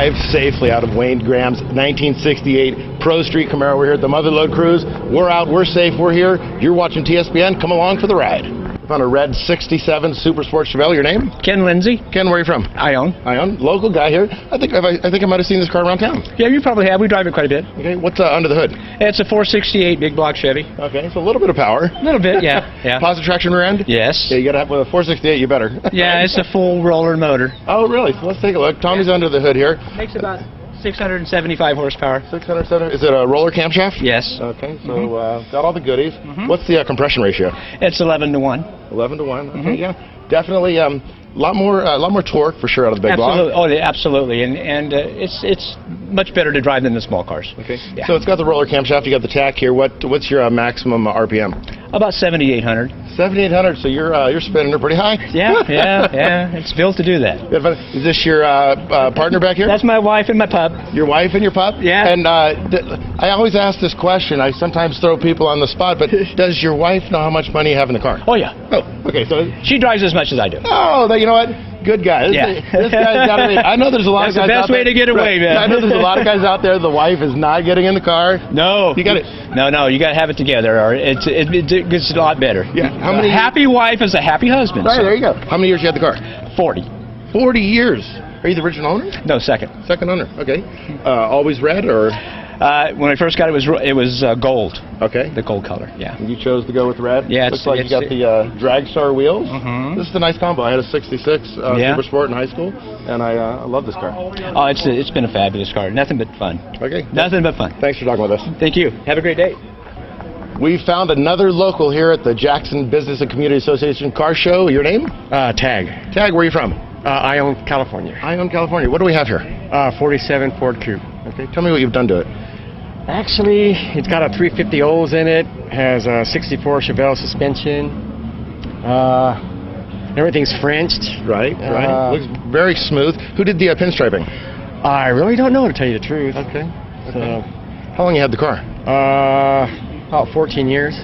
drive safely out of Wayne Graham's 1968 Pro Street Camaro. We're here at the Mother Lode Cruise. We're out, we're safe, we're here. You're watching TSPN. Come along for the ride. On a red 67 Super Sport Chevelle. Your name? Ken Lindsay. Ken, where are you from? Ione. Ione. Local guy here. I think I might have seen this car around town. Yeah, you probably have. We drive it quite a bit. Okay. What's under the hood? It's a 468 big block Chevy. Okay, so a little bit of power. A little bit, yeah. Yeah. Positive traction rear end? Yes. Yeah, you gotta have with a 468. You better. Yeah, it's a full roller motor. Oh, really? So let's take a look. Tommy's under the hood here. Makes about 675 horsepower. 670. Is it a roller camshaft? Yes. Okay, so got all the goodies. What's the compression ratio? It's 11 to 1. 11 to 1. Okay, yeah, definitely. A lot more torque for sure out of the big block. Oh, yeah, absolutely, and it's much better to drive than the small cars. Okay. Yeah. So it's got the roller camshaft. You got the tack here. What's your maximum RPM? About 7,800. 7,800. So you're spinning her pretty high. Yeah, yeah. It's built to do that. Is this your partner back here? That's my wife and my pup. Your wife and your pup? Yeah. And I always ask this question. I sometimes throw people on the spot, but does your wife know how much money you have in the car? Oh yeah. Oh, okay. So she drives as much as I do. Oh, you know what? Good guy. This guy's got it. I know there's a lot That's of guys the best out way there. to get away, man. I know there's a lot of guys out there. The wife is not getting in the car. No. You got it. No. You got to have it together, or it gets a lot better. Yeah. How many? A happy wife is a happy husband. Right. There you go. How many years you had the car? 40. 40 years. Are you the original owner? No, second. Second owner. Okay. Always red or? When I first got it, it was gold. Okay. The gold color. Yeah. You chose to go with red. Yeah. Looks like you got the Dragstar wheels. This is a nice combo. I had a '66 Super Sport in high school, and I love this car. Oh, it's been a fabulous car. Nothing but fun. Okay. Nothing but fun. Thanks for talking with us. Thank you. Have a great day. We found another local here at the Jackson Business and Community Association Car Show. Your name? Tag. Tag, where are you from? Ione, California. Ione, California. What do we have here? 47 Ford Coupe. Okay, tell me what you've done to it. Actually, it's got a 350 Olds in it, has a 64 Chevelle suspension. Everything's Frenched. Right. Looks very smooth. Who did the pinstriping? I really don't know, to tell you the truth. Okay. So, how long you had the car? about 14 years.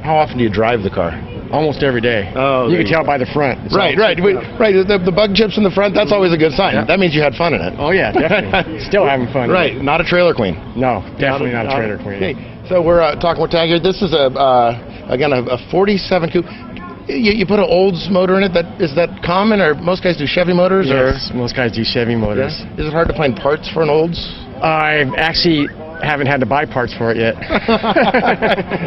How often do you drive the car? Almost every day. Oh, you can tell by the front. It's right. The bug chips in the front, that's always a good sign. Yeah. That means you had fun in it. Oh, yeah, definitely. Still having fun. Right. Not a trailer queen. No, definitely not a trailer queen. Okay. So we're talking with Tag here. This is again a 47 Coupe. You put an Olds motor in it. Is that common, or most guys do Chevy motors? Yes, most guys do Chevy motors. Yeah. Is it hard to find parts for an Olds? I actually haven't had to buy parts for it yet.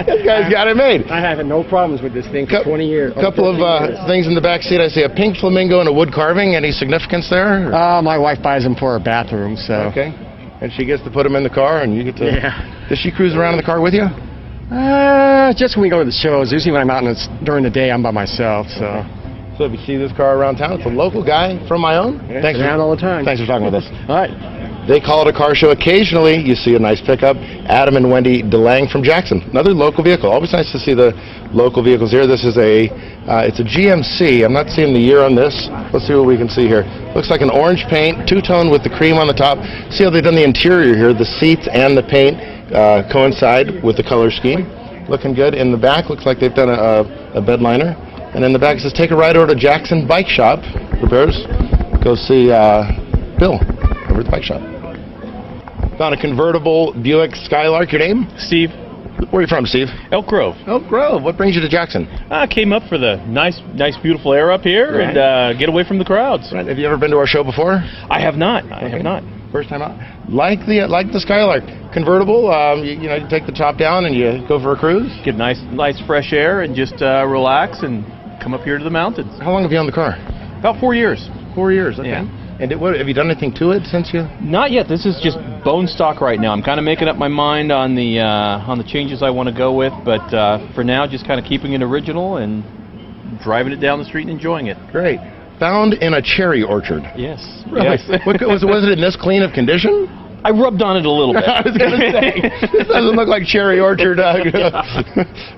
This guy's got it made. I have no problems with this thing for 20 years. A couple of things in the back seat. I see a pink flamingo and a wood carving. Any significance there? My wife buys them for her bathroom, so. Okay. And she gets to put them in the car, and you get to. Yeah. Does she cruise around in the car with you? Just when we go to the shows. Usually when I'm out during the day, I'm by myself. So. Okay. So if you see this car around town, it's a local guy from Ione. Yeah, thanks around all the time. Thanks for talking with us. All right. They call it a car show. Occasionally, you see a nice pickup. Adam and Wendy DeLang from Jackson. Another local vehicle. Always nice to see the local vehicles here. This is it's a GMC. I'm not seeing the year on this. Let's see what we can see here. Looks like an orange paint, two-tone with the cream on the top. See how they've done the interior here. The seats and the paint coincide with the color scheme. Looking good. In the back, looks like they've done a bed liner. And in the back it says, take a ride over to Jackson Bike Shop Repairs. Go see Bill over at the bike shop. Found a convertible Buick Skylark. Your name? Steve. Where are you from, Steve? Elk Grove. Elk Grove. What brings you to Jackson? I came up for the nice, beautiful air up here and get away from the crowds. Right. Have you ever been to our show before? I have not. I have not. First time out. Like the Skylark. Convertible. You take the top down and you go for a cruise. Get nice fresh air and just relax and come up here to the mountains. How long have you owned the car? About 4 years. 4 years. Okay. Yeah. And what, have you done anything to it since you? Not yet. This is just bone stock right now. I'm kind of making up my mind on the changes I want to go with, but for now, just kind of keeping it original and driving it down the street and enjoying it. Great. Found in a cherry orchard. Yes. Right. Yes. was it in this clean of condition? I rubbed on it a little bit. I was going to say, this doesn't look like cherry orchard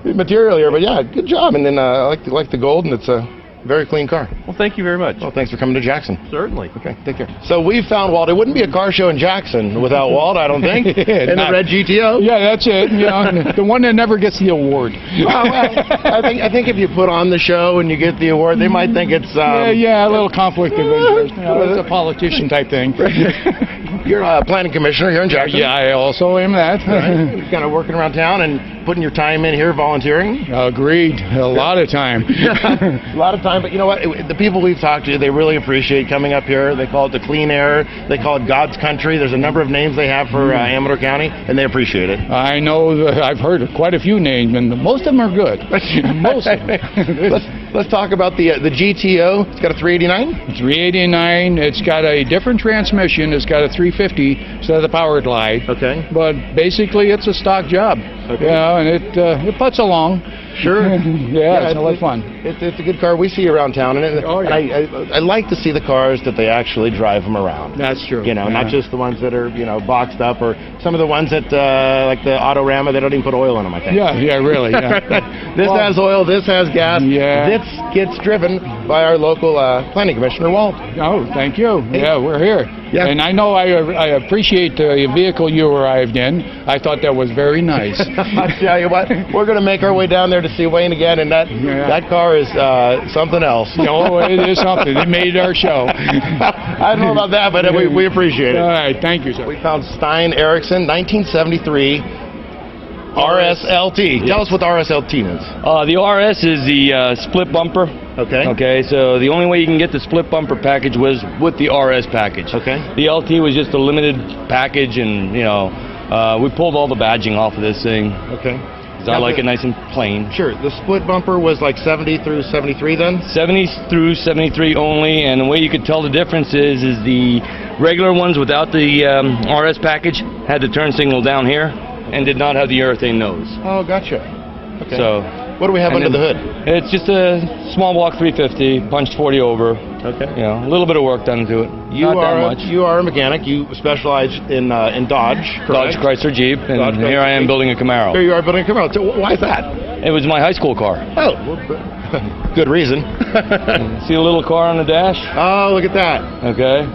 material here, but yeah, good job. And then I like the gold, and it's a very clean car. Well, thank you very much. Well, thanks for coming to Jackson. Certainly. Okay, take care. So we found Walt. It wouldn't be a car show in Jackson without Walt, I don't think. And the red GTO. Yeah, that's it. You know, the one that never gets the award. Well, I think if you put on the show and you get the award, they might think it's yeah, a little conflict of interest. You know, it's a politician type thing. You're a planning commissioner here in Jackson. Yeah, I also am that. Right. Kind of working around town and putting your time in here, volunteering. Agreed. A lot of time. A lot of time, but you know what? The people we've talked to, they really appreciate coming up here. They call it the clean air. They call it God's country. There's a number of names they have for Amador County, and they appreciate it. I know that I've heard of quite a few names, and most of them are good. Most of them. Let's talk about the GTO. It's got a 389. 389. It's got a different transmission. It's got a 350 instead of the power glide. Okay. But basically, it's a stock job. Okay. Yeah, and it puts along. Sure. Yeah, it's a lot of fun. It's a good car. We see around town, and I like to see the cars that they actually drive them around. That's true. You know, not just the ones that are boxed up, or some of the ones that like the Autorama, they don't even put oil in them. I think. Yeah, really. Yeah. This has oil. This has gas. Yeah. This gets driven by our local planning commissioner, Walt. Oh, thank you. Yeah, we're here. Yeah. And I know I appreciate the vehicle you arrived in. I thought that was very nice. I tell you what, we're going to make our way down there to see Wayne again, and that car is something else. No, it is something. It made our show. I don't know about that, but we appreciate it. All right, thank you, sir. We found Stein Erickson, 1973 RSLT. Tell us what the RSLT is. The RS is the split bumper. Okay. Okay, so the only way you can get the split bumper package was with the RS package. Okay. The LT was just a limited package, and we pulled all the badging off of this thing. Okay. So I like it nice and plain. Sure. The split bumper was like 70 through 73 then? 70 through 73 only, and the way you could tell the difference is the regular ones without the RS package had the turn signal down here and did not have the urethane nose. Oh, gotcha. Okay. So what do we have under the hood? It's just a small block 350, punched 40 over. Okay. A little bit of work done to it. Not that much. You are a mechanic. You specialize in Dodge, Dodge, correct? Chrysler, Jeep, and Dodge, here I am Jeep. building a Camaro. Here you are building a Camaro. So why is that? It was my high school car. Oh, good reason. See a little car on the dash? Oh, look at that. Okay.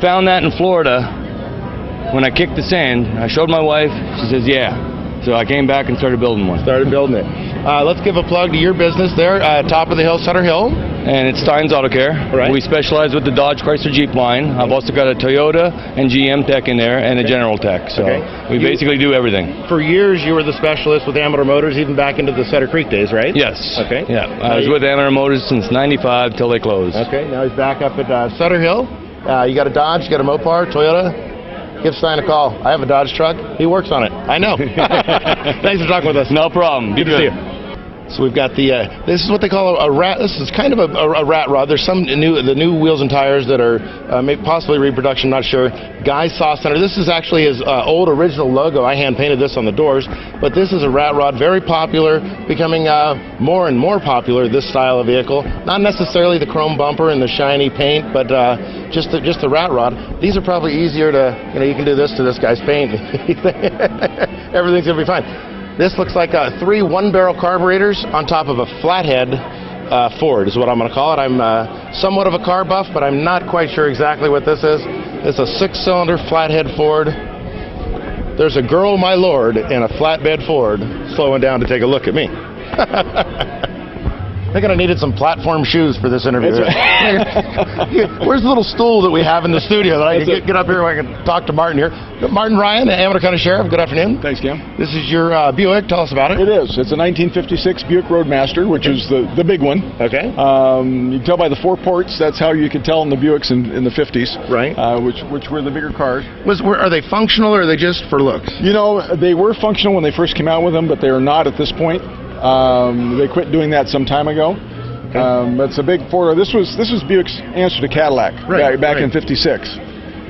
Found that in Florida. When I kicked the sand, I showed my wife. She says, yeah. So I came back and started building one. Started building it. Let's give a plug to your business there, top of the hill, Sutter Hill. And it's Stein's Auto Care. Right. We specialize with the Dodge, Chrysler, Jeep line. I've also got a Toyota and GM tech in there, and a General tech. So we basically do everything. For years, you were the specialist with Amador Motors, even back into the Sutter Creek days, right? Yes. Okay. Yeah. I was with Amador Motors since '95 till they closed. Okay. Now he's back up at Sutter Hill. You got a Dodge, you got a Mopar, Toyota. Give Stein a call. I have a Dodge truck. He works on it. I know. Thanks for talking with us. No problem. Good to see you. So we've got the, this is what they call a rat, this is kind of a rat rod. There's some the new wheels and tires that are possibly reproduction, not sure. Guy's Sauce Center. This is actually his old original logo. I hand painted this on the doors, but this is a rat rod, very popular, becoming more and more popular, this style of vehicle. Not necessarily the chrome bumper and the shiny paint, but just the rat rod. These are probably easier to, you can do this to this guy's paint. Everything's going to be fine. This looks like 3 one-barrel carburetors on top of a flathead Ford is what I'm going to call it. I'm somewhat of a car buff, but I'm not quite sure exactly what this is. It's a 6-cylinder flathead Ford. There's a girl, my lord, in a flatbed Ford slowing down to take a look at me. I think I needed some platform shoes for this interview. Where's the little stool that we have in the studio that I can get up here where I can talk to Martin here? Martin Ryan, the Amador County Sheriff. Good afternoon. Thanks, Cam. This is your Buick. Tell us about it. It is. It's a 1956 Buick Roadmaster, which is the big one. Okay. You can tell by the 4 ports. That's how you could tell in the Buicks in the 50s. Right. Which were the bigger cars. Are they functional or are they just for looks? They were functional when they first came out with them, but they are not at this point. They quit doing that some time ago. It's a big Ford. This was Buick's answer to Cadillac back in '56,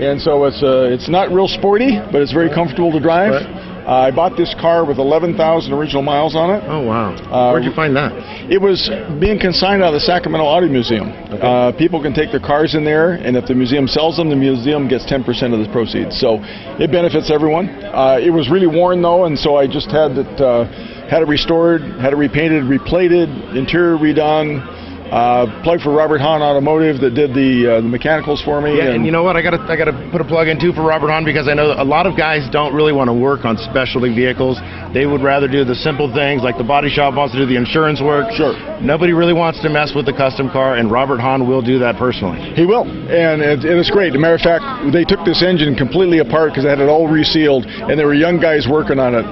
and so it's not real sporty, but it's very comfortable to drive. Right. I bought this car with 11,000 original miles on it. Oh wow! Where'd you find that? It was being consigned out of the Sacramento Auto Museum. Okay. People can take their cars in there, and if the museum sells them, the museum gets 10% of the proceeds. So it benefits everyone. It was really worn though, and so I just had it restored, had it repainted, replated, interior redone, Plug for Robert Hahn Automotive that did the mechanicals for me. Yeah, and you know what? I gotta put a plug in too for Robert Hahn, because I know a lot of guys don't really want to work on specialty vehicles. They would rather do the simple things, like the body shop wants to do the insurance work. Sure. Nobody really wants to mess with the custom car, and Robert Hahn will do that personally. He will, and it's great. As a matter of fact, they took this engine completely apart because they had it all resealed, and there were young guys working on it.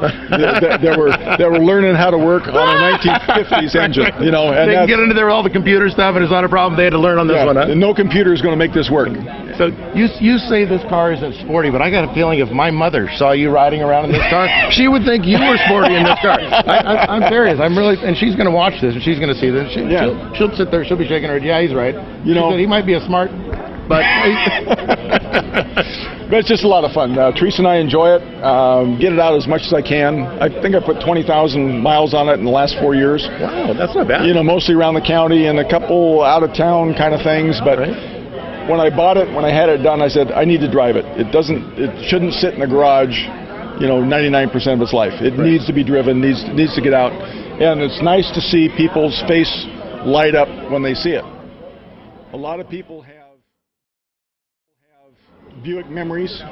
They were learning how to work on a 1950s engine. You know, and they can get into there with all the computer stuff, and it's not a problem. They had to learn on this one. Huh? No computer is going to make this work. So you say this car isn't sporty, but I got a feeling if my mother saw you riding around in this car, she would think you were sporty in this car. I'm serious. I'm really, and she's going to watch this, and she's going to see this. She'll sit there. She'll be shaking her head. Yeah, he's right. You know, he might be a smart, but. But it's just a lot of fun. Teresa and I enjoy it. Get it out as much as I can. I think I put 20,000 miles on it in the last 4 years. Wow, that's not bad. You know, mostly around the county and a couple out of town kind of things. But when I bought it, when I had it done, I said I need to drive it. It shouldn't sit in the garage. You know, 99% of its life. It needs to be driven. Needs to get out. And it's nice to see people's face light up when they see it. A lot of people have Buick memories.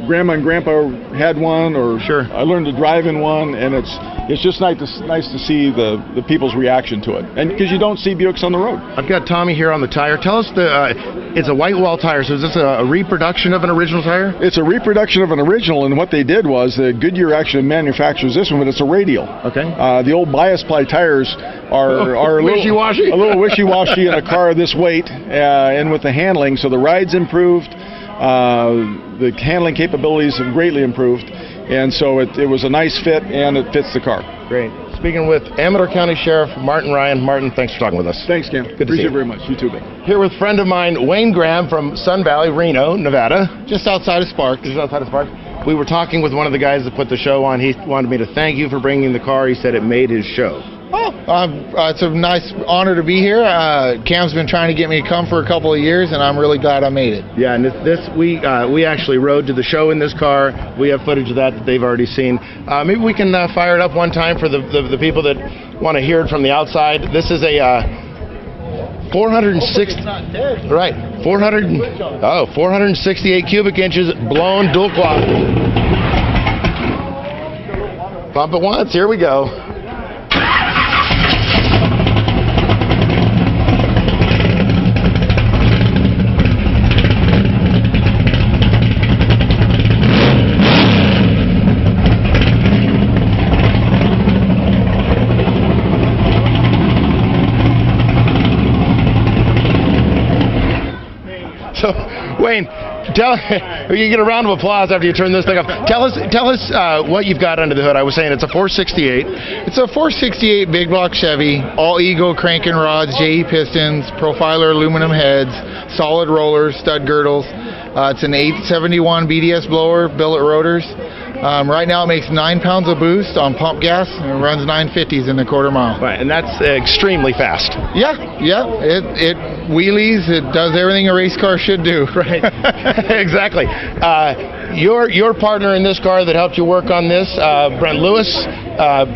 Grandma and Grandpa had one, or I learned to drive in one, and it's just nice to see the people's reaction to it, and because you don't see Buicks on the road. I've got Tommy here on the tire. Tell us it's a white wall tire. So is this a reproduction of an original tire? It's a reproduction of an original, and what they did was Goodyear actually manufactures this one, but it's a radial. Okay. The old bias ply tires are a little wishy-washy in a car this weight, and with the handling, so the ride's improved. The handling capabilities have greatly improved, and so it was a nice fit, and it fits the car. Great. Speaking with Amador County Sheriff Martin Ryan. Martin, thanks for talking with us. Thanks, Cam. Good to see you. Appreciate it very much. You too, Ben. Here with a friend of mine, Wayne Graham from Sun Valley, Reno, Nevada. Just outside of Sparks. We were talking with one of the guys that put the show on. He wanted me to thank you for bringing the car. He said it made his show. It's a nice honor to be here. Cam's been trying to get me to come for a couple of years, and I'm really glad I made it. Yeah, and we actually rode to the show in this car. We have footage of that they've already seen. Maybe we can fire it up one time for the people that want to hear it from the outside. This is a 468 cubic inches blown dual quad. Pump it once. Here we go. So, Wayne, you get a round of applause after you turn this thing off. Tell us what you've got under the hood. I was saying it's a 468. It's a 468 big block Chevy, all Eagle cranking rods, JE pistons, profiler aluminum heads, solid rollers, stud girdles. It's an 871 BDS blower, billet rotors. Right now it makes 9 pounds of boost on pump gas, and it runs 950s in the quarter mile. Right, and that's extremely fast. Yeah. It wheelies. It does everything a race car should do. Right. Exactly. Your partner in this car that helped you work on this, Brent Lewis,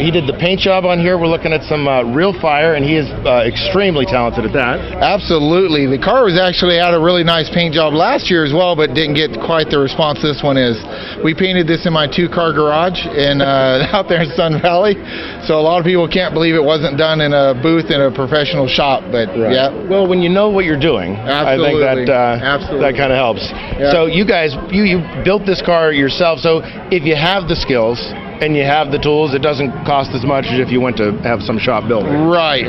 he did the paint job on here. We're looking at some real fire, and he is extremely talented at that. Absolutely. The car was actually had a really nice paint job last year as well, but didn't get quite the response this one is. We painted this in my 2-car garage in out there in Sun Valley, so a lot of people can't believe it wasn't done in a booth in a professional shop. But yeah. Well, when you know what you're doing, absolutely. I think that kind of helps. Yeah. So you guys, you built this car yourself. So if you have the skills and you have the tools, it doesn't cost as much as if you went to have some shop built. Right.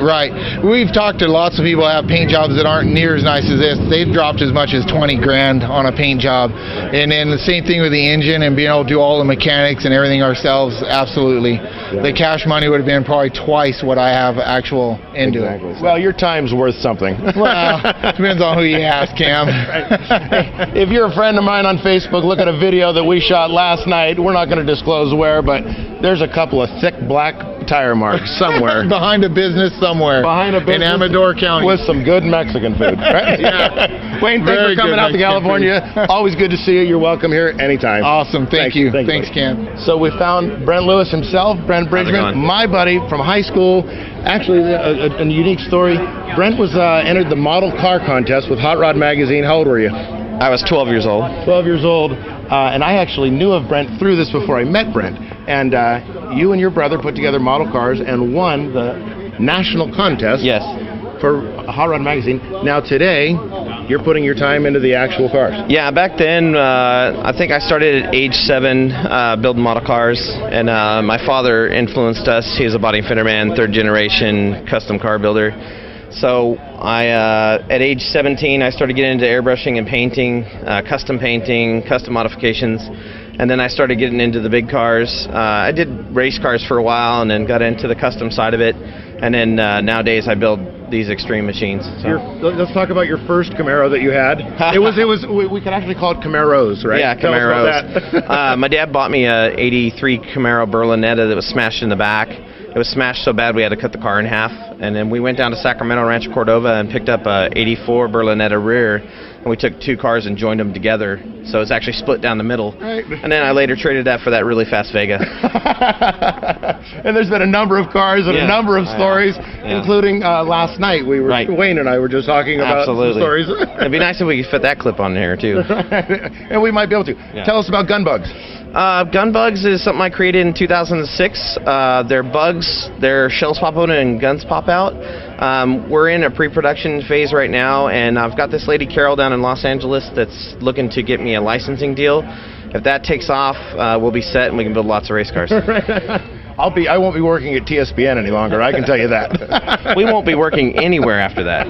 We've talked to lots of people that have paint jobs that aren't near as nice as this. They've dropped as much as 20 grand on a paint job. And then the same thing with the engine and being able to do all the mechanics and everything ourselves, absolutely. Yeah. The cash money would have been probably twice what I have actual into it. Well, your time's worth something. Well, depends on who you ask, Cam. Right. If you're a friend of mine on Facebook, look at a video that we shot last night. We're not going to disclose where, but there's a couple of thick black tire mark somewhere. Behind a business somewhere. Behind a business in Amador County. With some good Mexican food. Right? Yeah. Wayne, thanks Very for coming good out to Mexican California. Always good to see you. You're welcome here anytime. Awesome. Thank you. Thanks, buddy. Cam. So we found Brent Lewis himself, Brent Bridgman, my buddy from high school. Actually, a unique story. Brent was entered the model car contest with Hot Rod Magazine. How old were you? I was 12 years old. 12 years old. And I actually knew of Brent through this before I met Brent. And you and your brother put together model cars and won the national contest. Yes. For Hot Rod Magazine. Now today, you're putting your time into the actual cars. Yeah, back then, I think I started at age 7 building model cars, and my father influenced us. He was a body and fender man, third generation custom car builder. So at age 17, I started getting into airbrushing and painting, custom modifications, and then I started getting into the big cars. I did race cars for a while, and then got into the custom side of it. And then nowadays I build these extreme machines. So. Let's talk about your first Camaro that you had. We could actually call it Camaros, right? Yeah, Camaros. My dad bought me a '83 Camaro Berlinetta that was smashed in the back. It was smashed so bad we had to cut the car in half. And then we went down to Sacramento, Rancho Cordova, and picked up a '84 Berlinetta rear. And we took 2 cars and joined them together. So it's actually split down the middle. Right. And then I later traded that for that really fast Vega. And there's been a number of cars and a number of stories, including last night. Wayne and I were just talking about some stories. It'd be nice if we could fit that clip on here too. And we might be able to. Yeah. Tell us about Gun Bugs. Gun Bugs is something I created in 2006. They're bugs, their shells pop open and guns pop out. We're in a pre-production phase right now, and I've got this lady Carol down in Los Angeles that's looking to get me a licensing deal. If that takes off, we'll be set and we can build lots of race cars. I won't be working at TSPN any longer, I can tell you that. We won't be working anywhere after that.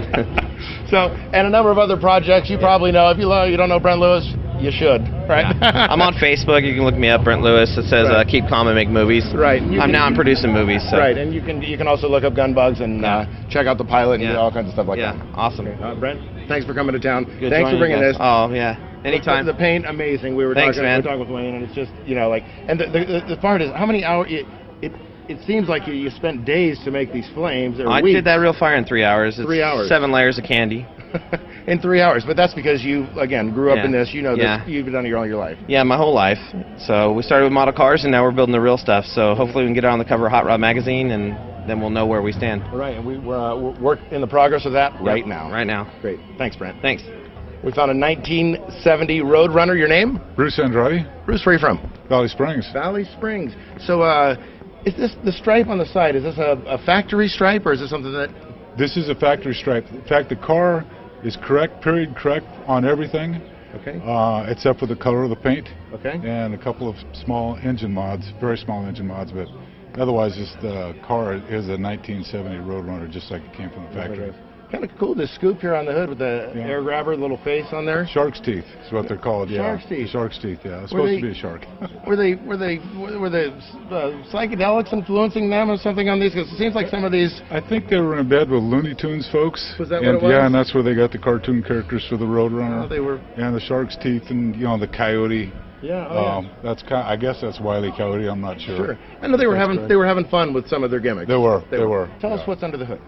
So, and a number of other projects you probably know. If you don't know Brent Lewis, you should, right? Yeah. I'm on Facebook. You can look me up, Brent Lewis. It says keep calm and make movies. Right. I'm producing movies. So. Right, and you can also look up Gun Bugs and check out the pilot and all kinds of stuff like that. Yeah, awesome. Brent, thanks for coming to town. Good thanks for bringing this. Oh yeah, anytime. The paint, amazing. We were talking with Wayne, and it's just and the part is how many hours it seems like you spent days to make these flames. I did that real fire in 3 hours. 3 hours. 7 layers of candy. In 3 hours, but that's because you, again, grew up in this. You know this. You've done it all your life. Yeah, my whole life. So we started with model cars, and now we're building the real stuff. So hopefully we can get it on the cover of Hot Rod Magazine, and then we'll know where we stand. Right, and we're in the progress of that right now. Right now. Great. Thanks, Brent. Thanks. We found a 1970 Roadrunner. Your name? Bruce Andrade. Bruce, where are you from? Valley Springs. Valley Springs. So, is this the stripe on the side? Is this a factory stripe, or is this something that? This is a factory stripe. In fact, the car is correct on everything. Okay. Except for the color of the paint. Okay. And a couple of small engine mods, very small engine mods, but otherwise, the car is a 1970 Roadrunner, just like it came from the factory. Kind of cool, this scoop here on the hood with the air grabber, little face on there. Shark's teeth is what they're called. Shark's teeth. Shark's teeth. Yeah, it's supposed to be a shark. Were the psychedelics influencing them or something on these? Because it seems like some of these. I think they were in bed with Looney Tunes folks. Was that what it was? Yeah, and that's where they got the cartoon characters for the Roadrunner. Oh, they were. And the shark's teeth, and the coyote. Yeah. That's I guess that's Wile E. Coyote. I'm not sure. Sure. I know they were having fun with some of their gimmicks. They were. Tell us what's under the hood.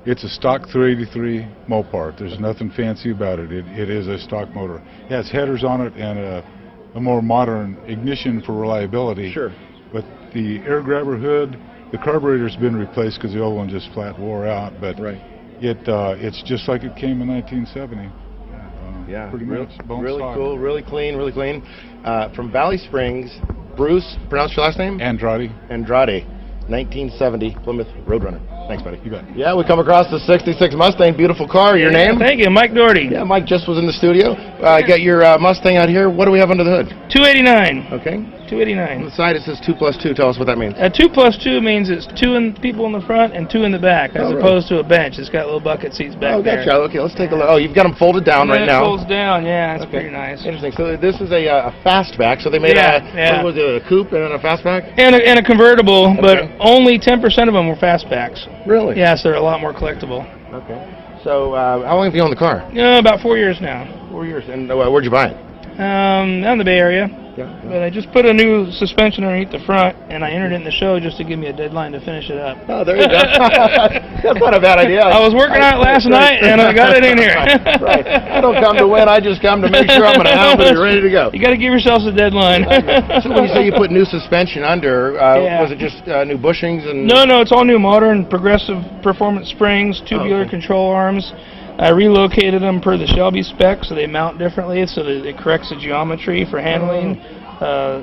It's a stock 383 Mopar. There's nothing fancy about it. It is a stock motor. It has headers on it and a more modern ignition for reliability. Sure. But the air grabber hood, the carburetor's been replaced because the old one just flat wore out. But it's just like it came in 1970. Pretty much. Really stock. Cool. Really clean. Really clean. From Valley Springs, Bruce. Pronounce your last name? Andrade. 1970 Plymouth Roadrunner. Thanks, buddy. You bet. Yeah, we come across the 66 Mustang. Beautiful car. Your name? Thank you, Mike Doherty. Yeah, Mike just was in the studio. Get your Mustang out here. What do we have under the hood? 289. Okay. 289. On the side it says 2+2. Tell us what that means. 2+2 means it's 2 people in the front and 2 in the back, as opposed to a bench. It's got little bucket seats back there. Gotcha. Okay, let's take a look. Oh, you've got them folded down right now. It folds down. Yeah, that's pretty nice. Interesting. So this is a fastback. So they made what was it, a coupe and then a fastback? And a convertible, but only 10% of them were fastbacks. Really? Yes, they're a lot more collectible. Okay. So how long have you owned the car? About 4 years now. 4 years. And where'd you buy it? Down in the Bay Area. Yeah. But I just put a new suspension underneath the front, and I entered it in the show just to give me a deadline to finish it up. Oh, there you go. That's not a bad idea. I was working on it last night, and I got it in here. Right. I don't come to win. I just come to make sure I'm going to help and you're ready to go. You got to give yourselves a deadline. So when you say you put new suspension under, Yeah. was it just new bushings and? No, it's all new modern progressive performance springs, tubular control arms. I relocated them per the Shelby spec, so they mount differently, so that it corrects the geometry for handling.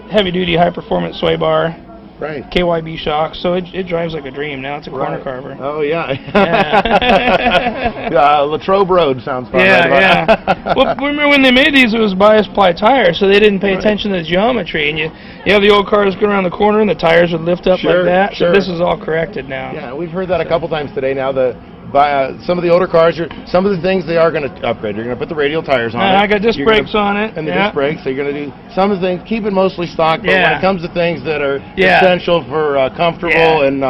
Heavy-duty, high-performance sway bar. Right. KYB shocks, so it drives like a dream. Now it's a corner carver. Oh yeah. Yeah. Latrobe Road sounds fun. Yeah. Well, remember when they made these, it was bias ply tires, so they didn't pay attention to the geometry. And you have the old cars going around the corner, and the tires would lift up like that. So this is all corrected now. Yeah, we've heard that a couple times today. Now some of the older cars, some of the things they are going to upgrade. You're going to put the radial tires on it. I got disc brakes on it. And the disc brakes. So you're going to do some of the things, keep it mostly stock, but when it comes to things that are essential for comfortable and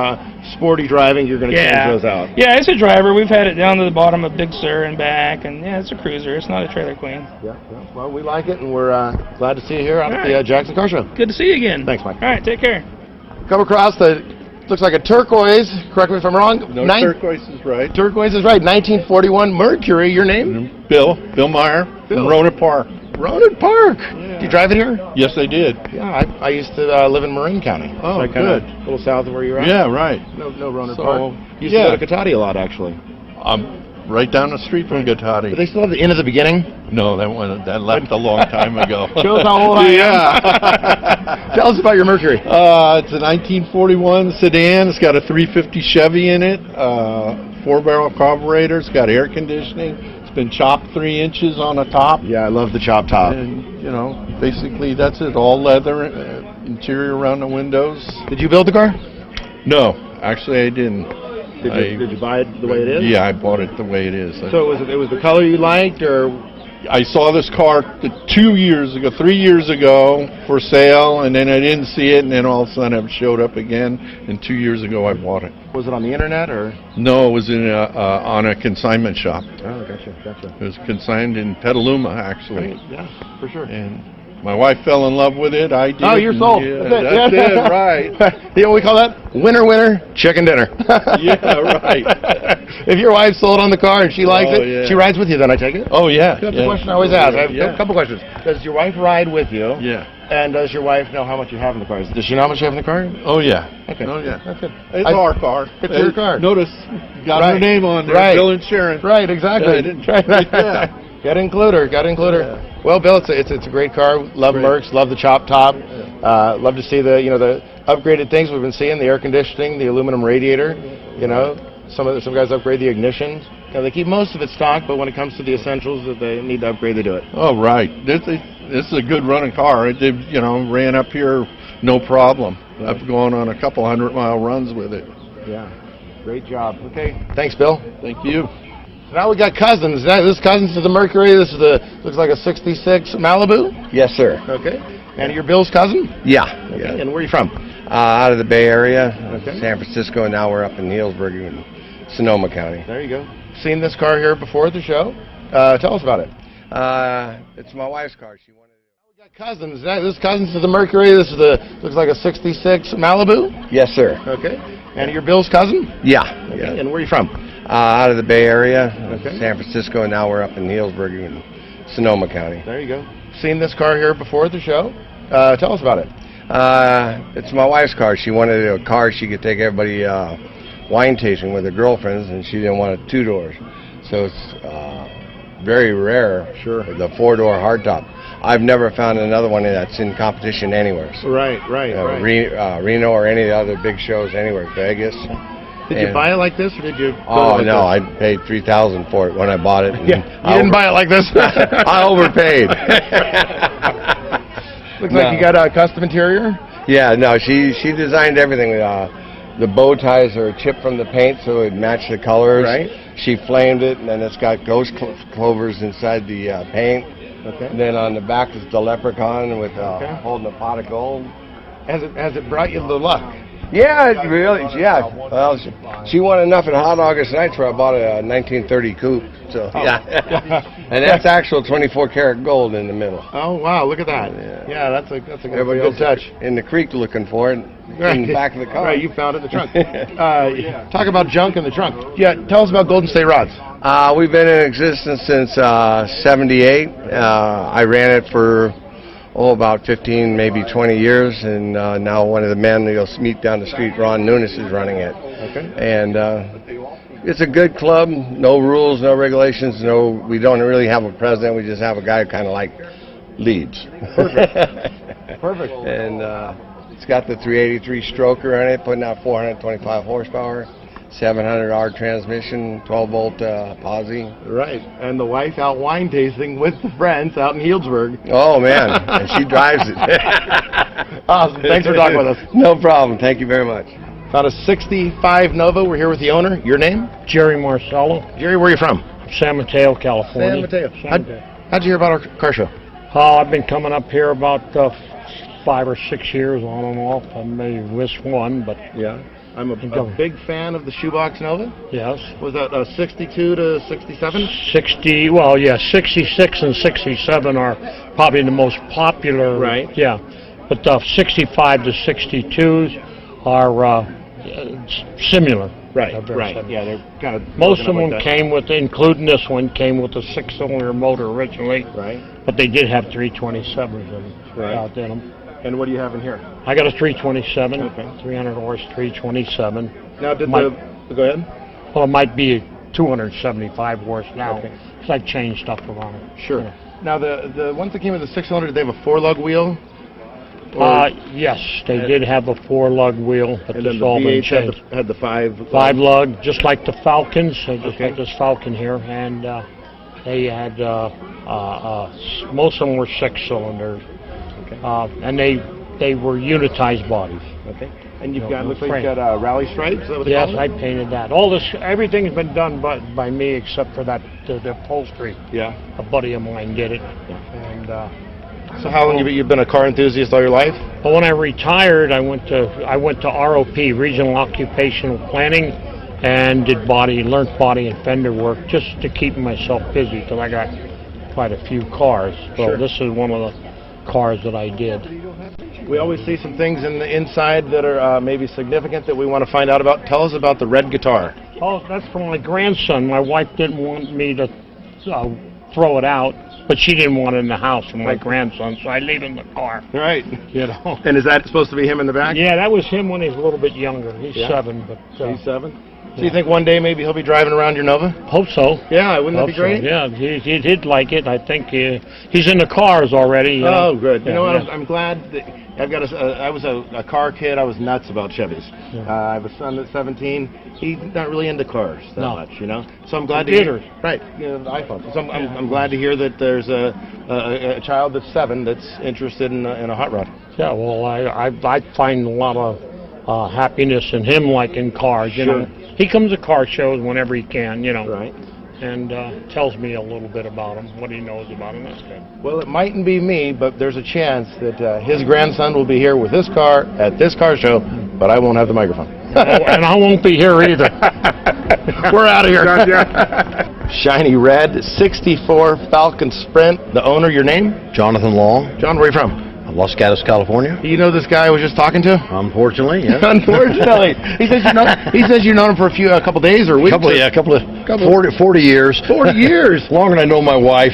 sporty driving, you're going to change those out. Yeah, it's a driver. We've had it down to the bottom of Big Sur and back, and it's a cruiser. It's not a trailer queen. Yeah. Well, we like it, and we're glad to see you here out at the Jackson Car Show. Good to see you again. Thanks, Mike. All right, take care. Come across looks like a turquoise. Correct me if I'm wrong. No, turquoise is right. Turquoise is right. 1941 Mercury. Your name? Bill Meyer from Roanoke Park. Roanoke Park. Yeah. Do you drive it here? Yes, I did. Yeah, I used to live in Marin County. Oh, so good. A little south of where you're at. Yeah, right. No Roanoke Park. Used to go to Cotati a lot, actually. Right down the street from Cotati. Do they still have the Inn of the Beginning? No, that left a long time ago. Shows how old I am. Tell us about your Mercury. It's a 1941 sedan. It's got a 350 Chevy in it. 4-barrel carburetor. It's got air conditioning. It's been chopped 3 inches on the top. Yeah, I love the chop top. And, basically that's it. All leather, interior around the windows. Did you build the car? No, actually I didn't. Did you buy it the way it is? Yeah, I bought it the way it is. So it was the color you liked, or? I saw this car 3 years ago for sale, and then I didn't see it, and then all of a sudden it showed up again, and 2 years ago I bought it. Was it on the internet, or? No, it was on a consignment shop. Oh, gotcha. It was consigned in Petaluma, actually. Right. Yeah, for sure. And my wife fell in love with it. I did. Oh, you're sold. Yeah, that's it, right. You know what we call that? Winner, chicken dinner. Yeah, right. If your wife's sold on the car and she likes it, she rides with you then, I take it? Oh, yeah. That's the question I always ask. I have a couple questions. Does your wife ride with you? Yeah. And does your wife know how much you have in the car? Does she know how much you have in the car? Oh, yeah. Okay. Oh, yeah. That's good. It's our car. It's your car. Notice, got her name on there, Bill Insurance. Right, exactly. Got to include her. Yeah. Well, Bill, it's a great car. Love Mercs. Love the chop top. Love to see the upgraded things we've been seeing. The air conditioning, the aluminum radiator. Some guys upgrade the ignition. They keep most of it stock, but when it comes to the essentials that they need to upgrade, they do it. Oh, right. This is a good running car. It ran up here no problem. Right. I've gone on a couple 100-mile runs with it. Yeah. Great job. Okay. Thanks, Bill. Thank you. Now we got Cousins. This Cousins is the Mercury. This is looks like a '66 Malibu. Yes, sir. Okay. And you're Bill's cousin? Yeah. Okay. Yeah. And where are you from? Out of the Bay Area, San Francisco, and now we're up in Healdsburg in Sonoma County. There you go. Seen this car here before at the show. Tell us about it. It's my wife's car. She wanted We got Cousins. This Cousins is the Mercury. This is looks like a '66 Malibu. Yes, sir. Okay. And you're Bill's cousin? Yeah. Okay. Yeah. And where are you from? Out of the Bay Area, San Francisco, and now we're up in Healdsburg in Sonoma County. There you go. Seen this car here before at the show. Tell us about it. It's my wife's car. She wanted a car she could take everybody wine tasting with her girlfriends, and she didn't want it 2 doors. So it's very rare. Sure. The 4-door hardtop. I've never found another one that's in competition anywhere. Right. Reno or any of the other big shows anywhere, Vegas. Did you buy it like this, or did you? Oh, no, I paid $3,000 for it when I bought it. Yeah, you didn't buy it like this. I overpaid. Looks like you got a custom interior. Yeah, no, she designed everything. The bow ties are chipped from the paint, so it matched the colors. Right. She flamed it, and then it's got ghost clovers inside the paint. Okay. And then on the back is the leprechaun with holding a pot of gold. Has it brought you the luck? Yeah, it really. Yeah. Well, she won enough in Hot August nights where I bought a 1930 coupe. So yeah, and that's actual 24-karat gold in the middle. Oh wow, look at that. Yeah, that's a Everybody good else touch. in the creek looking for it in the back of the car. Right, you found it in the trunk. Talk about junk in the trunk. Yeah, tell us about Golden State rods. We've been in existence since '78. I ran it for about 15, maybe 20 years, and now one of the men you'll meet down the street, Ron Nunes, is running it. Okay. And it's a good club. No rules, no regulations. We don't really have a president. We just have a guy who kind of like leads. Perfect. Perfect. And it's got the 383 stroker on it, putting out 425 horsepower. 700R transmission, 12-volt posi. Right, and the wife out wine tasting with the friends out in Healdsburg. Oh, man, and she drives it. Awesome, thanks for talking with us. No problem, thank you very much. Found a 65 Nova, we're here with the owner. Your name? Jerry Marcello. Jerry, where are you from? San Mateo, California. San Mateo. How'd you hear about our car show? I've been coming up here about 5 or 6 years on and off. I may miss one, but... Yeah. I'm a big fan of the shoebox Nova. Yes. Was that 62 to 67? 66 and 67 are probably the most popular. Right. Yeah. But the 65 to 62s are similar. Right, Similar. Yeah, they're kind of... Most of them came with, including this one, came with a 6-cylinder motor originally. Right. But they did have 327s in them. Right. In them. And what do you have in here? I got a 327, okay. 300 horse 327. Now, go ahead. Well, it might be 275 horse now, Okay. because I've changed stuff around. Sure. Yeah. Now, the ones that came with the 6-cylinder, did they have a 4-lug wheel? Yes, they did have a 4-lug wheel, but And it's then the all been V8 changed. had the 5-lug. 5-lug, just like the Falcons, just Okay. like this Falcon here, and they had, most of them were 6-cylinders. Okay. And they were unitized bodies. Okay. And you've No, got, no looks like frame. you've got rally stripes? Is that what they Yes, call I it? painted that. All this, everything's been done by me except for that the upholstery. Yeah. A buddy of mine did it. And So how long have you been a car enthusiast all your life? well, when I retired, I went to ROP, Regional Occupational Planning, and learned body and fender work just to keep myself busy because I got quite a few cars. So Sure. this is one of the cars that I did. We always see some things in the inside that are maybe significant that we want to find out about. Tell us about the red guitar. Oh, that's for my grandson. My wife didn't want me to throw it out, but she didn't want it in the house for my grandson, so I leave it in the car. Right. You know. And is that supposed to be him in the back? Yeah, that was him when he was a little bit younger. He's Yeah. 7, but He's 7? So you think one day maybe he'll be driving around your Nova? hope so. Yeah, wouldn't that be Hope so. great? Yeah, he'd like it. I think he's in the cars already. You Oh, know. good. Yeah, You know what? yeah. I'm glad that I've got I was a car kid. I was nuts about Chevys. Yeah. I have a son that's 17. He's not really into cars that No. much, you know. So I'm glad to Computers. hear. Right. You know, the iPhone. So I'm glad to hear that there's a child that's 7 that's interested in a hot rod. Yeah, well, I find a lot of happiness in him liking cars. You Sure. know, he comes to car shows whenever he can. You know. Right. And tells me a little bit about them, what he knows about them. That's good. Well, it mightn't be me, but there's a chance that his grandson will be here with this car at this car show, but I won't have the microphone. And I won't be here either. We're out of here. Shiny red, 64 Falcon Sprint. The owner, your name? Jonathan Long, John, where are you from? Los Gatos, California. You know this guy I was just talking to? Unfortunately, yeah. Unfortunately. He says you've known him for a couple days or weeks. Couple of 40 years. 40 years. Longer than I know my wife.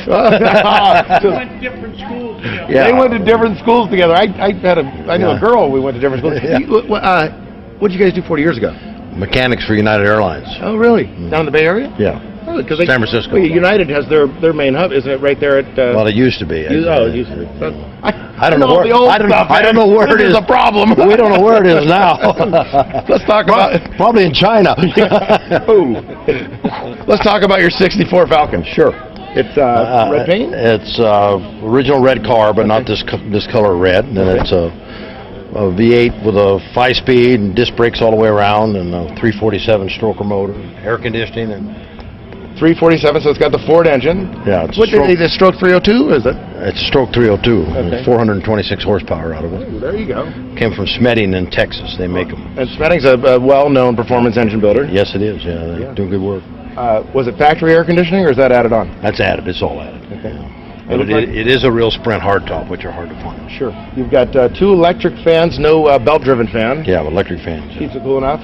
Different schools. Yeah. They went to different schools together. I knew a girl. We went to different schools. Yeah. What did you guys do 40 years ago? Mechanics for United Airlines. Oh, really? Down in the Bay Area? Yeah. Oh, because San Francisco. Well, United has their main hub, isn't it? Right there at. Well, it used to be. it used to be. I don't know where. I don't know where it is. This is a problem. We don't know where it is now. Let's talk about probably in China. Ooh. Let's talk about your '64 Falcon. Sure. It's red paint. It's original red car, but not this color red. And it's a V8 with a 5-speed and disc brakes all the way around, and a 347 stroker motor, air conditioning, and 347, so it's got the Ford engine. Yeah, it's What is it, stroke 302, is it? It's a stroke 302. Okay. 426 horsepower out of it. Ooh, there you go. Came from Smedding in Texas. They make them. And Smedding's a well-known performance engine builder. Yes, it is. Yeah, they're doing good work. Was it factory air conditioning, or is that added on? That's added. It's all added. Okay. Yeah. But it is a real Sprint hardtop, which are hard to find. Sure. You've got 2 electric fans, no belt-driven fan. Yeah, electric fans. Keeps it cool enough.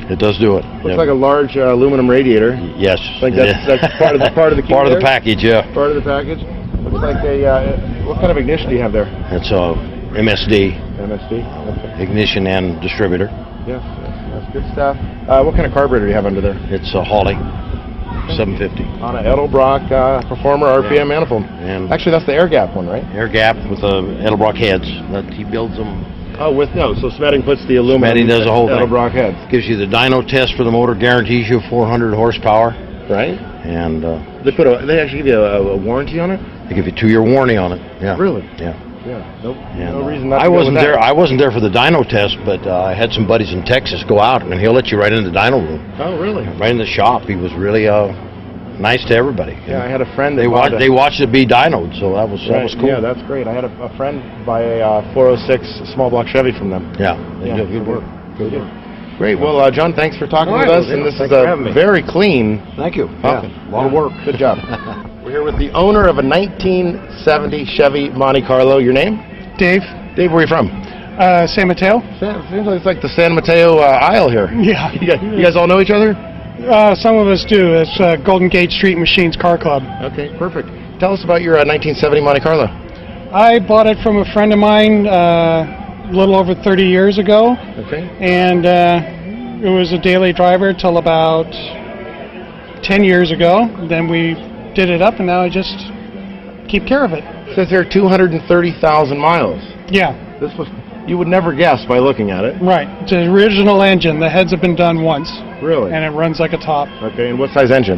It does do it. Looks like a large aluminum radiator. Yes. I think that's part of the key part of the there? package. Yeah. Part of the package. Looks like what kind of ignition do you have there? It's a MSD. MSD. Okay. Ignition and distributor. Yeah, that's good stuff. What kind of carburetor do you have under there? It's a Hawley 750. On a Edelbrock Performer RPM manifold. And actually, that's the air gap one, right? Air gap with the Edelbrock heads. That he builds them. Oh, so Smedding puts the aluminum. Smedding does the whole thing. Edelbrock heads. Gives you the dyno test for the motor, guarantees you 400 horsepower. Right. And they actually give you a warranty on it. They give you a 2-year warranty on it. Yeah. Really? Yeah. Yeah. Nope. And, no reason not to I go wasn't with there. that. I wasn't there for the dyno test, but I had some buddies in Texas go out, and he'll let you right into the dyno room. Oh, really? Right in the shop. He was really nice to everybody. Yeah, I had a friend that they watched it be dynoed, so that was cool. Yeah, that's great. I had a friend buy a 406 small block Chevy from them. Yeah, they did good work. Good work. Great. Well, John, thanks for talking with us, and this is for having me. very clean. Thank you. Yeah, a lot of work. Good job. We're here with the owner of a 1970 Chevy Monte Carlo. Your name? Dave. Dave, where are you from? San Mateo. Seems like it's like the San Mateo aisle here. Yeah. You guys all know each other? Some of us do. It's Golden Gate Street Machines Car Club. Okay, perfect. Tell us about your 1970 Monte Carlo. I bought it from a friend of mine a little over 30 years ago. Okay. And it was a daily driver till about 10 years ago. Then we did it up, and now I just keep care of it. It says here 230,000 miles. Yeah. This was, you would never guess by looking at it. Right. It's an original engine. The heads have been done once. Really? And it runs like a top. Okay, and what size engine?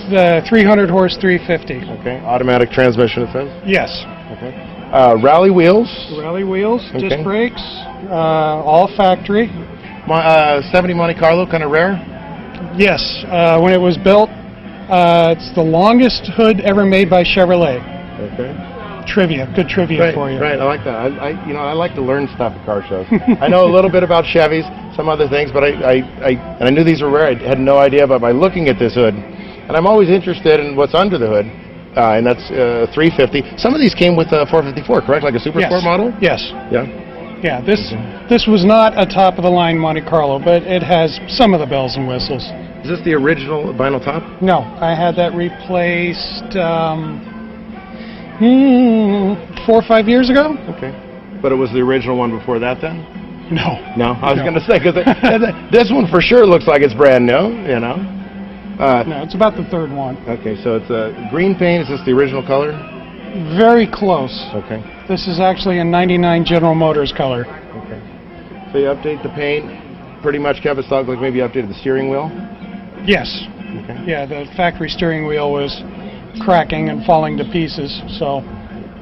The 300 horse 350. Okay, automatic transmission it says? Yes. Okay. Rally wheels? Rally wheels, Okay. disc brakes, all factory. 70 Monte Carlo, kind of rare? Yes, when it was built, it's the longest hood ever made by Chevrolet. Okay. Trivia, good trivia for you. Right, I like that. I like to learn stuff at car shows. I know a little bit about Chevys, some other things, but I knew these were rare. I had no idea, but by looking at this hood, and I'm always interested in what's under the hood, and that's 350. Some of these came with a 454, correct? Like a Super Sport model? Yes. Yeah. Yeah, this was not a top-of-the-line Monte Carlo, but it has some of the bells and whistles. Is this the original vinyl top? No, I had that replaced 4 or 5 years ago. Okay. But it was the original one before that then? No. No? I was going to say, because this one for sure looks like it's brand new, you know? No, it's about the third one. Okay, so it's a green paint. Is this the original color? Very close. Okay. This is actually a 99 General Motors color. Okay. So you update the paint, pretty much kept it stock, like maybe you updated the steering wheel? Yes. Okay. Yeah, the factory steering wheel was cracking and falling to pieces, so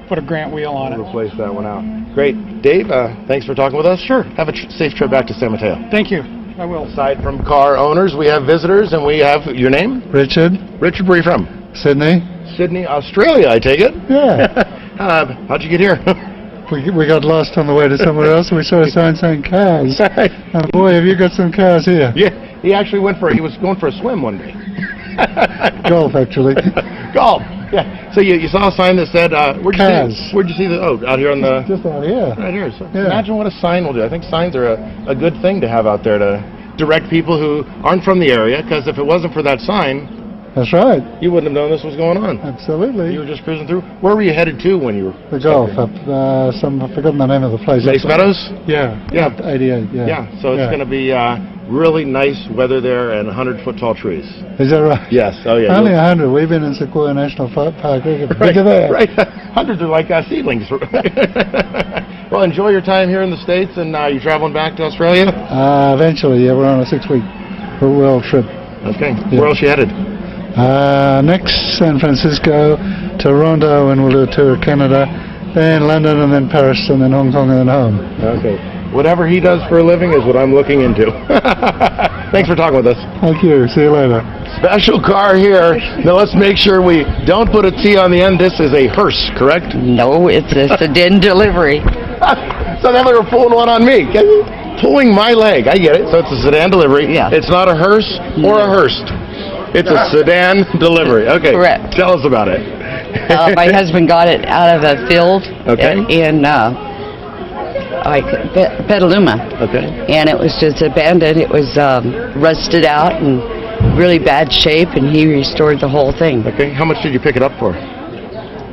put a Grant wheel on it. Replace that one out. Great. Dave, thanks for talking with us. Sure. Have a safe trip back to San Mateo. Thank you. I will. Aside from car owners, we have visitors, and we have your name? Richard. Richard, where are you from? Sydney. Sydney, Australia, I take it? Yeah. How'd you get here? We got lost on the way to somewhere else, and we saw a sign saying cars. And boy, have you got some cars here. Yeah, he actually he was going for a swim one day. Golf, actually. Golf, yeah. So you saw a sign that said, where'd you see the, out here on the... Just out here. Right here. So imagine what a sign will do. I think signs are a good thing to have out there to direct people who aren't from the area, because if it wasn't for that sign... That's right. You wouldn't have known this was going on. Absolutely. You were just cruising through. Where were you headed to when you were... The golf, I've forgotten the name of the place. Mace Meadows? Yeah. Yeah. 88, yeah. Yeah, so it's going to be really nice weather there and 100-foot tall trees. Is that right? Yes, oh yeah. Only 100. We've been in Sequoia National Park. Bigger there. Right, hundreds are like seedlings. Well, enjoy your time here in the States, and you traveling back to Australia? Eventually, yeah. We're on a 6-week world trip. Okay. Yeah. Where else you headed? Next, San Francisco, Toronto, and we'll do a tour of Canada, then London, and then Paris, and then Hong Kong, and then home. Okay. Whatever he does for a living is what I'm looking into. Thanks for talking with us. Thank you. See you later. Special car here. Now let's make sure we don't put a T on the end. This is a hearse, correct? No, it's a sedan delivery. So they were pulling one on me. Pulling my leg. I get it. So it's a sedan delivery. Yeah. It's not a hearse or a hearse. It's a sedan delivery. Okay. Correct. Tell us about it. My husband got it out of a field Okay. in Petaluma. Okay. And it was just abandoned. It was rusted out and really bad shape, and he restored the whole thing. Okay. How much did you pick it up for?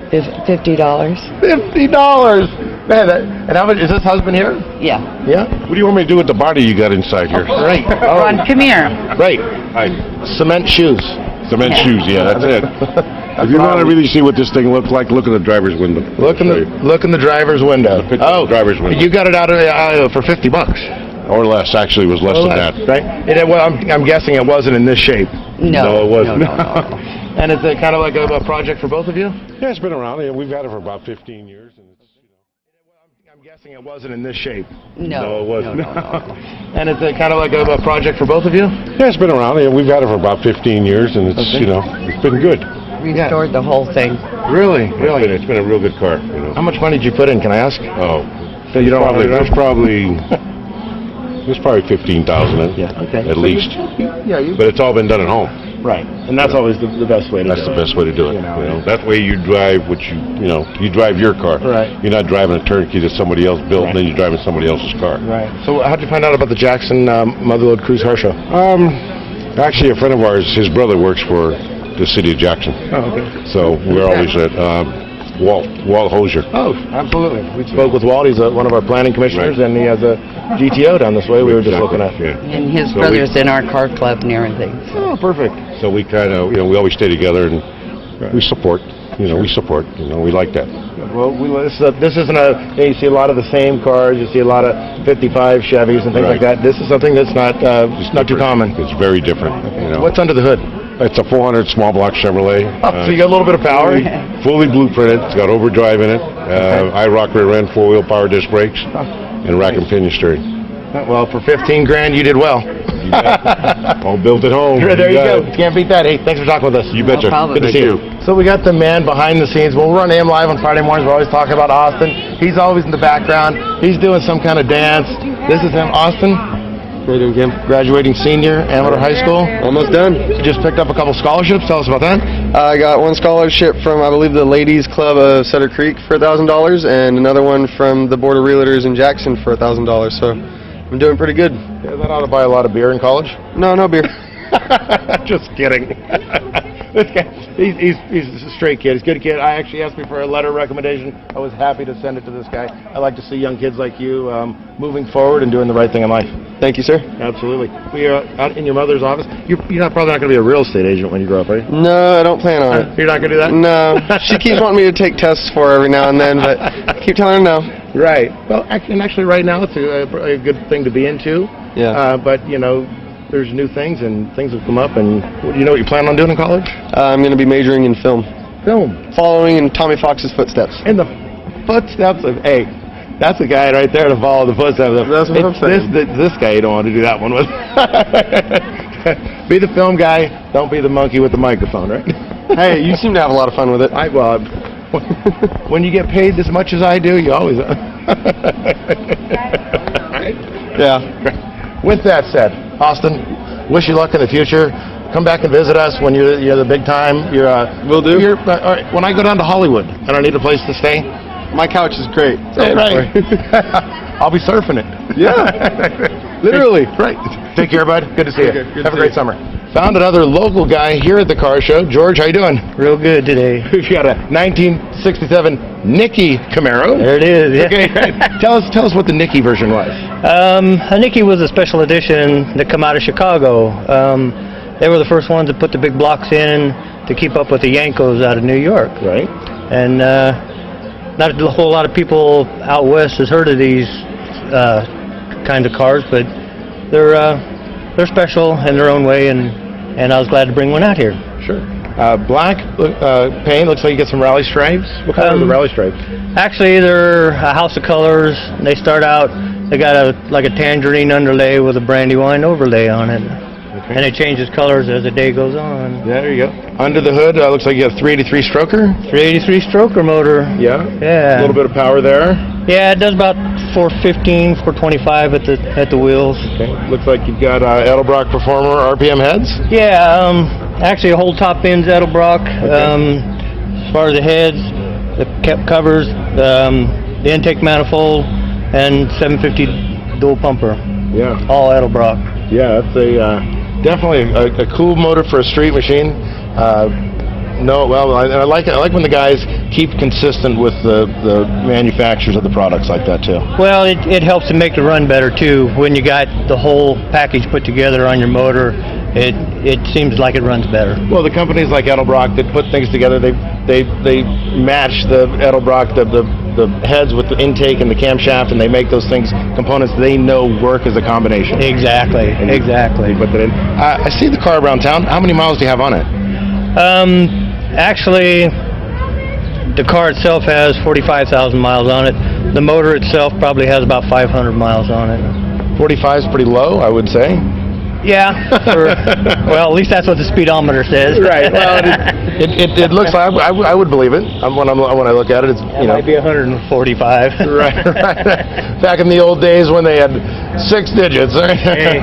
$50. $50. Man, and how much is this husband here? Yeah. Yeah. What do you want me to do with the body you got inside here? Right. Ron, come here. Right. Cement shoes. Cement shoes, yeah, that's it. If you want to really see what this thing looks like, look in the driver's window. Look in the driver's window. Driver's window. You got it out of for $50. Or less, actually, it was less than that. Right? Well, I'm guessing it wasn't in this shape. No, it wasn't. No. And it's kind of like a project for both of you? Yeah, it's been around. Yeah, we've had it for about 15 years. And it's, I'm guessing it wasn't in this shape. No, it wasn't. No. And it's kind of like a project for both of you? Yeah, it's been around. Yeah, we've had it for about 15 years, and it's it's been good. Restored the whole thing. Really? It's been a real good car. How much money did you put in? Can I ask? Oh, so you don't there's probably 15,000 in it. Yeah. Okay. At least. Yeah. But it's all been done at home. Right, and that's always the best way to do it. That's the best way to do it. That way you drive you drive your car. Right. You're not driving a turnkey that somebody else built, and then you're driving somebody else's car. Right. So how'd you find out about the Jackson Motherlode Cruise Car Show? Actually, a friend of ours, his brother works for the city of Jackson. Oh, okay. So we're always at Walt Hosier. Oh, absolutely. We spoke with Walt. He's one of our planning commissioners, and he has a GTO down this way. We were just looking at. Yeah. And his brother's in our car club and everything. So. Oh, perfect. So we kind of, we always stay together, and we support. We like that. Well, this isn't you see a lot of the same cars. You see a lot of 55 Chevys and things like that. This is something that's not too common. It's very different. What's under the hood? It's a 400 small block Chevrolet. So you got a little bit of power. Fully blueprinted. It's got overdrive in it. IROC rear end, 4-wheel power disc brakes, and rack and pinion steering. Well, for 15 grand, you did well. All built at home. There you go. Can't beat that. Hey, thanks for talking with us. You betcha. Good to see you. So we got the man behind the scenes. We'll run AM live on Friday mornings. We're always talking about Austin. He's always in the background. He's doing some kind of dance. This is him, Austin. How you doing, Kim? Graduating senior, Amador High School. Almost done. You just picked up a couple scholarships. Tell us about that. I got one scholarship from, I believe, the Ladies Club of Sutter Creek for $1,000, and another one from the Board of Realtors in Jackson for $1,000. So I'm doing pretty good. Yeah, that ought to buy a lot of beer in college. No beer. Just kidding. This guy, he's a straight kid. He's a good kid. I actually asked me for a letter recommendation. I was happy to send it to this guy. I like to see young kids like you moving forward and doing the right thing in life. Thank you, sir. Absolutely. We are out in your mother's office. You're probably not going to be a real estate agent when you grow up, are you? No, I don't plan on it. You're not going to do that? No. She keeps wanting me to take tests for her every now and then, but I keep telling her no. Right. Well, actually right now it's a good thing to be into. Yeah. But, there's new things and things have come up. And you know what you plan on doing in college? I'm going to be majoring in film. Film? Following in Tommy Fox's footsteps. In the footsteps of, that's a guy right there to follow the footsteps of. That's what I'm saying. This guy you don't want to do that one with. Be the film guy, don't be the monkey with the microphone, right? Hey, you seem to have a lot of fun with it. When you get paid as much as I do, you always... Yeah. With that said, Austin, wish you luck in the future. Come back and visit us when you're the big time. Will do. All right, when I go down to Hollywood and I need a place to stay, my couch is great. Right. I'll be surfing it. Yeah. Literally. Right. Take care, bud. Good to see you. Good Have a great summer. Found another local guy here at the car show. George, how you doing? Real good today. We've got a 1967 Nicky Camaro. There it is. Yeah. Okay. Tell us what the Nicky version was. A Nicky was a special edition that come out of Chicago. They were the first ones to put the big blocks in to keep up with the Yankos out of New York. Right. And not a whole lot of people out west has heard of these kind of cars, but they're special in their own way, and I was glad to bring one out here. Sure. Black paint. Looks like you get some rally stripes. What kind are the rally stripes? Actually, they're a house of colors. They start out. They got like a tangerine underlay with a brandywine overlay on it. and it changes colors as the day goes on. There you go. Under the hood, looks like you have 383 stroker. 383 stroker motor. Yeah. Yeah. A little bit of power there. Yeah, it does about 415, 425 at the wheels. Okay. Looks like you've got Edelbrock Performer RPM heads. Yeah. Actually, a whole top end's Edelbrock. Okay. As far as the heads, the covers, the intake manifold, and 750 dual pumper. Yeah. All Edelbrock. Yeah, that's definitely a cool motor for a street machine. No, well, I like it. I like when the guys keep consistent with the manufacturers of the products like that too. Well, it helps to make the run better too. When you got the whole package put together on your motor, it seems like it runs better. Well, the companies like Edelbrock that put things together, they match the Edelbrock the heads with the intake and the camshaft, and they make those things components they know work as a combination. Exactly. Exactly. You put that in. I see the car around town. How many miles do you have on it? Actually, the car itself has 45,000 miles on it. The motor itself probably has about 500 miles on it. 45 is pretty low, I would say. Yeah. Well, at least that's what the speedometer says. Right. Well, it looks like I would believe it when I look at it. It's might be 145. Right. Back in the old days when they had 6 digits. Hey,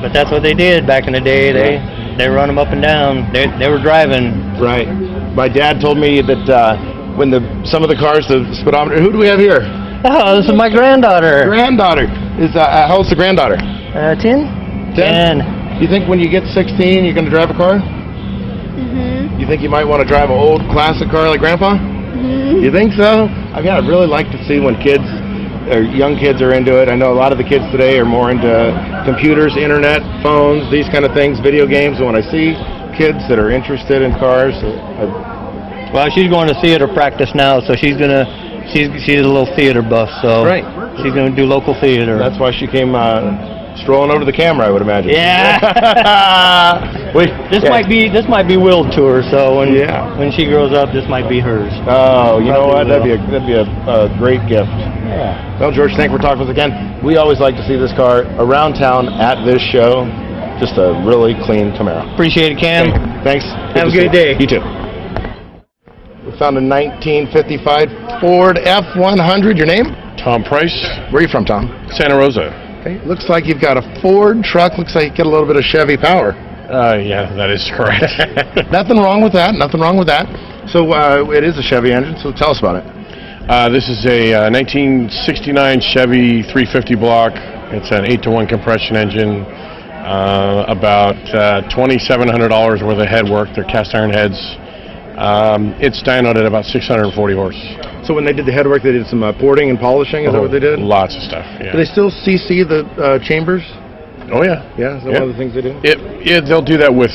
but that's what they did back in the day. They run them up and down. They were driving. Right. My dad told me that when some of the cars, the speedometer. Who do we have here? Oh, this is my granddaughter. Granddaughter. How old's the granddaughter? 10. 10. You think when you get 16, you're going to drive a car? Mm-hmm. You think you might want to drive an old classic car like Grandpa? Mm-hmm. You think so? I mean, I'd really like to see when kids or young kids are into it. I know a lot of the kids today are more into computers, internet, phones, these kind of things, video games. And when I see kids that are interested in cars, well, she's going to theater practice now, so she's a little theater buff, so right. She's going to do local theater. That's why she came strolling over to the camera, I would imagine. Yeah. This might be Will's tour, so when she grows up, this might be hers. Oh, you know what? That'd be a great gift. Yeah. Well, George, thank you for talking with us again. We always like to see this car around town at this show. Just a really clean Camaro. Appreciate it, Cam. Okay. Thanks. Have a good day. You too. We found a 1955 Ford F100. Your name? Tom Price. Where are you from, Tom? Santa Rosa. Okay. Looks like you've got a Ford truck. Looks like you get a little bit of Chevy power. Yeah, that is correct. Nothing wrong with that. Nothing wrong with that. So it is a Chevy engine, so tell us about it. This is a 1969 Chevy 350 block. It's an 8-to-1 compression engine. About $2,700 worth of head work. They're cast iron heads. It's dynoed at about 640 horse. So when they did the headwork, they did some porting and polishing? Is that what they did? Lots of stuff, yeah. Do they still CC the chambers? Oh, yeah. Yeah, is that one of the things they do? They'll do that with,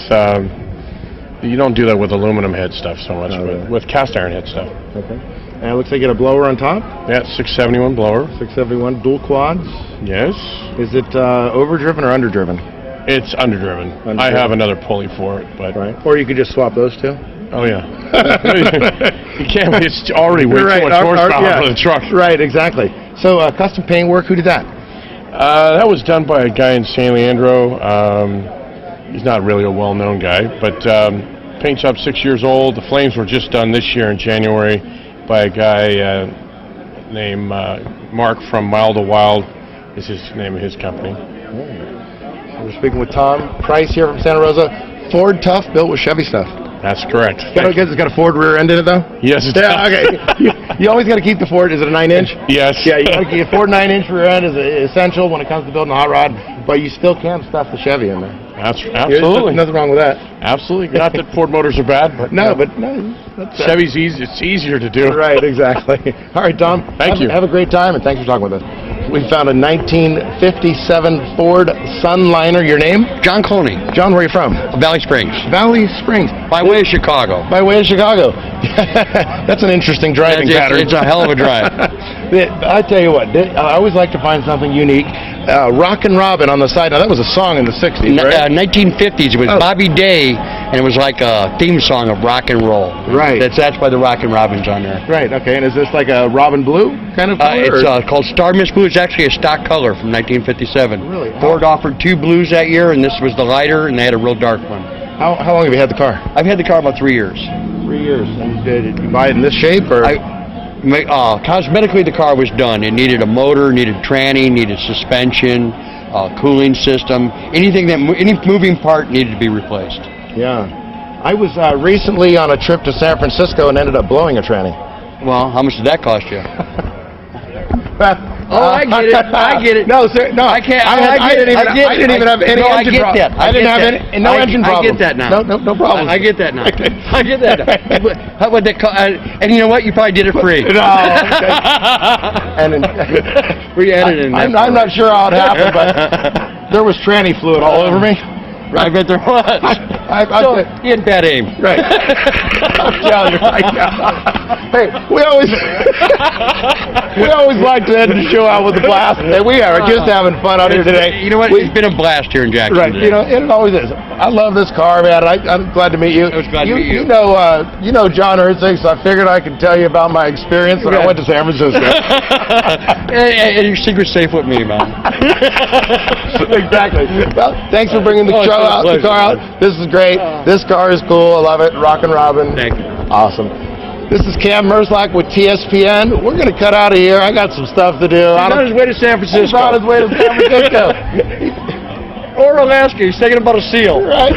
you don't do that with aluminum head stuff so much, but with cast iron head stuff. Okay. And it looks like you get a blower on top? Yeah, 671 blower. 671 dual quads? Yes. Is it overdriven or underdriven? It's underdriven. I have another pulley for it, but... Right. Or you could just swap those two? Oh, yeah. You can't, it's already way too much horsepower for the truck. Right, exactly. So custom paint work, who did that? That was done by a guy in San Leandro. He's not really a well-known guy, but paint shop 6 years old. The flames were just done this year in January by a guy named Mark from Mild to Wild is his name of his company. We're speaking with Tom Price here from Santa Rosa. Ford Tough, built with Chevy stuff. That's correct. It's got a Ford rear end in it, though? Yes, it does. Yeah, okay. You always got to keep the Ford. Is it a 9-inch? Yes. Yeah, you got to keep a Ford 9-inch rear end is essential when it comes to building a hot rod, but you still can stuff the Chevy in there. Absolutely. Nothing wrong with that. Absolutely. Not that Ford motors are bad, but Chevy's easy. It's easier to do. Right, exactly. All right, Tom. Thank you. Have a great time, and thanks for talking with us. We found a 1957 Ford Sunliner. Your name? John Clooney. John, where are you from? Valley Springs. Valley Springs. By way of Chicago. By way of Chicago. That's an interesting driving pattern. It's a hell of a drive. I tell you what, I always like to find something unique. Rockin' Robin on the side. Now, that was a song in the 60s, right? 1950s. It was Bobby Day, and it was like a theme song of rock and roll. Right. That's why the Rockin' Robin's on there. Right, okay. And is this like a Robin Blue kind of color? It's called Star Mist Blue. blue is actually a stock color from 1957. Really? Ford offered 2 blues that year, and this was the lighter, and they had a real dark one. How long have you had the car? I've had the car about 3 years. 3 years. And did you buy it in this shape, or? Cosmetically, the car was done. It needed a motor, needed tranny, needed suspension, cooling system. Anything any moving part needed to be replaced. Yeah. I was recently on a trip to San Francisco and ended up blowing a tranny. Well, how much did that cost you? I get it. I get it. No, sir, no. I can't. I didn't even have any engine problems. I didn't have no engine problems. I get that now. No problem. I get that now. I get that now. How would that cost? And you know what? You probably did it free. No. Okay. And we added in. I'm not sure how it happened, but there was tranny fluid all over me. I bet there was. You had bad aim. Right. I'm telling you right now. Hey, we always like to end the show out with a blast. And we are just having fun out here today. You know what? It's been a blast here in Jackson. Right. Today. And it always is. I love this car, man. I'm glad to meet you. I was glad to meet you. You know John Herzig, so I figured I could tell you about my experience when I went to San Francisco. And your secret's safe with me, man. Exactly. Well, thanks for bringing the car out. This is great. This car is cool. I love it. Rockin' Robin. Thank you. Awesome. This is Cam Merzlak with TSPN. We're going to cut out of here. I got some stuff to do. He's on his way to San Francisco. He's on his way to San Francisco. Or Alaska. He's thinking about a seal. Right.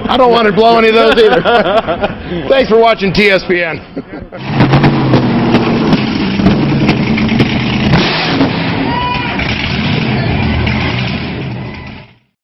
I don't want to blow any of those either. Thanks for watching TSPN.